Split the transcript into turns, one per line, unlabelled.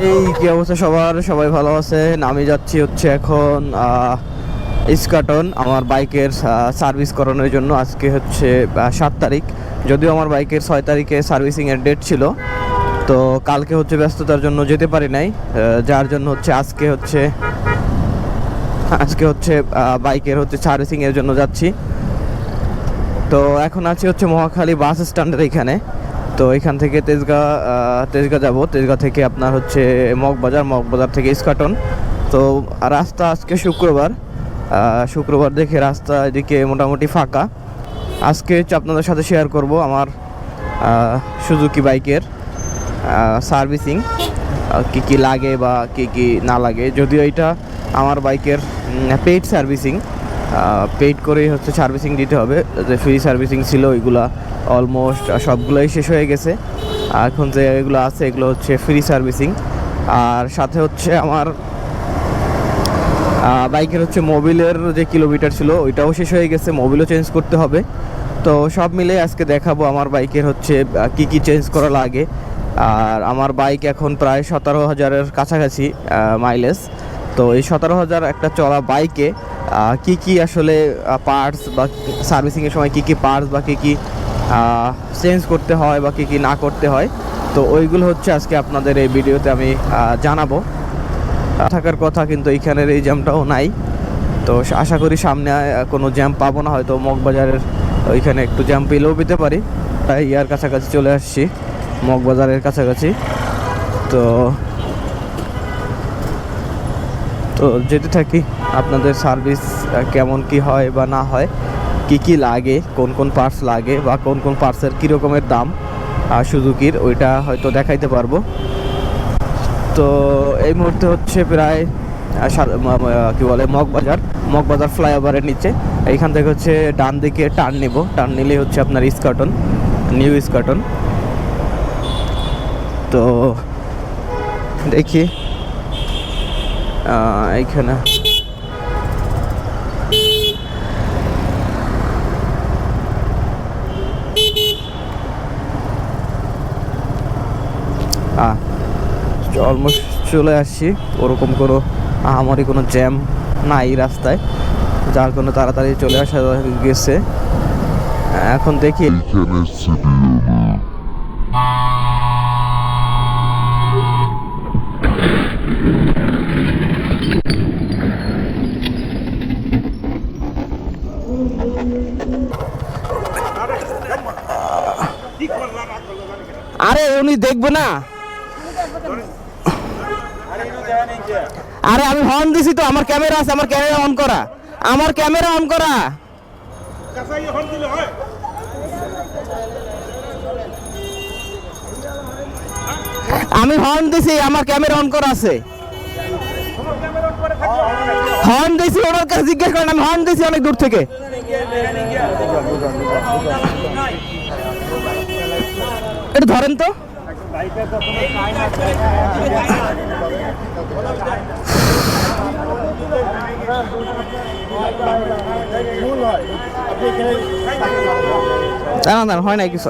এই কি অবস্থা সবার? সবাই ভালো আছেন? আমি যাচ্ছি হচ্ছে এখন ইস্কাটন আমার বাইকের সার্ভিস করানোর জন্য। আজকে হচ্ছে 7 তারিখ, যদিও আমার বাইকের 6 তারিখে সার্ভিসিংয়ের ডেট ছিল। তো কালকে হচ্ছে ব্যস্ততার জন্য যেতে পারি নাই, যার জন্য হচ্ছে আজকে হচ্ছে বাইকের হচ্ছে সার্ভিসিংয়ের জন্য যাচ্ছি। তো এখন আছি হচ্ছে মহাখালী বাস স্ট্যান্ডের এখানে। তো এখান থেকে তেজগাঁ যাব, তেজগাঁ থেকে আপনার হচ্ছে মগবাজার থেকে ইস্কাটন। তো রাস্তা আজকে শুক্রবার দেখে রাস্তা এদিকে মোটামুটি ফাঁকা। আজকে হচ্ছে আপনাদের সাথে শেয়ার করব আমার সুজুকি বাইকের সার্ভিসিং, কি লাগে বা কি না লাগে। যদিও এটা আমার বাইকের পেইড সার্ভিসিং, পেইড করেই হচ্ছে সার্ভিসিং দিতে হবে। যে ফ্রি সার্ভিসিং ছিল ওইগুলা অলমোস্ট সবগুলোই শেষ হয়ে গেছে। এখন যে এগুলো আছে এগুলো হচ্ছে ফ্রি সার্ভিসিং। আর সাথে হচ্ছে আমার বাইকের হচ্ছে মোবিলের যে কিলোমিটার ছিল ওইটাও শেষ হয়ে গেছে, মোবিলও চেঞ্জ করতে হবে। তো সব মিলে আজকে দেখাবো আমার বাইকের হচ্ছে কি চেঞ্জ করা লাগে। আর আমার বাইক এখন প্রায় 17,000-এর কাছাকাছি মাইলেজ। তো এই 17,000 একটা চলা বাইকে কি আসলে পার্টস বা সার্ভিসিংয়ের সময় কি পার্টস বা কি চেঞ্জ করতে হয় বা কি না করতে হয়, তো ওইগুলো হচ্ছে আজকে আপনাদের এই ভিডিওতে আমি জানাবো। থাকার কথা, কিন্তু এইখানের এই জ্যামটাও নাই। তো আশা করি সামনে কোনো জ্যাম পাবো না, হয়তো মগবাজারের ওইখানে একটু জ্যাম পেলেও পেতে পারি। তাই ইয়ার কাছাকাছি চলে আসছি, মগবাজারের কাছাকাছি। তো যেতে থাকি, আপনাদের সার্ভিস কেমন কি হয় বা না হয়, কি লাগে, কোন পার্টস লাগে বা কোন পার্টসের কী রকমের দাম সুজুকির, ওইটা হয়তো দেখাইতে পারবো। তো এই মুহূর্তে হচ্ছে প্রায় কি বলে মগবাজার ফ্লাইওভারের নিচে। এইখান থেকে হচ্ছে ডান দিকে টার্ন নিলে হচ্ছে আপনার ইস্কাটন, নিউ ইস্কাটন। তো দেখি এইখানে অলমোস্ট চলে আসছি। ওরকম কোনো আমারই কোনো জ্যাম নাই রাস্তায়, যার কোনো তাড়াতাড়ি চলে আসা গেছে। এখন দেখি আরে উনি দেখবে না। আরে আমি হর্ন দিছি তো, আমার ক্যামেরা আছে, আমার ক্যামেরা অন করা, আমি হর্ন দিছি, আমার ক্যামেরা অন করা আছে। হর্ন দিছি, ওনার কাছে জিজ্ঞেস করেন, আমি হর্ন দিছি অনেক দূর থেকে। এটা ধরেন তো। না হয় না কিছু।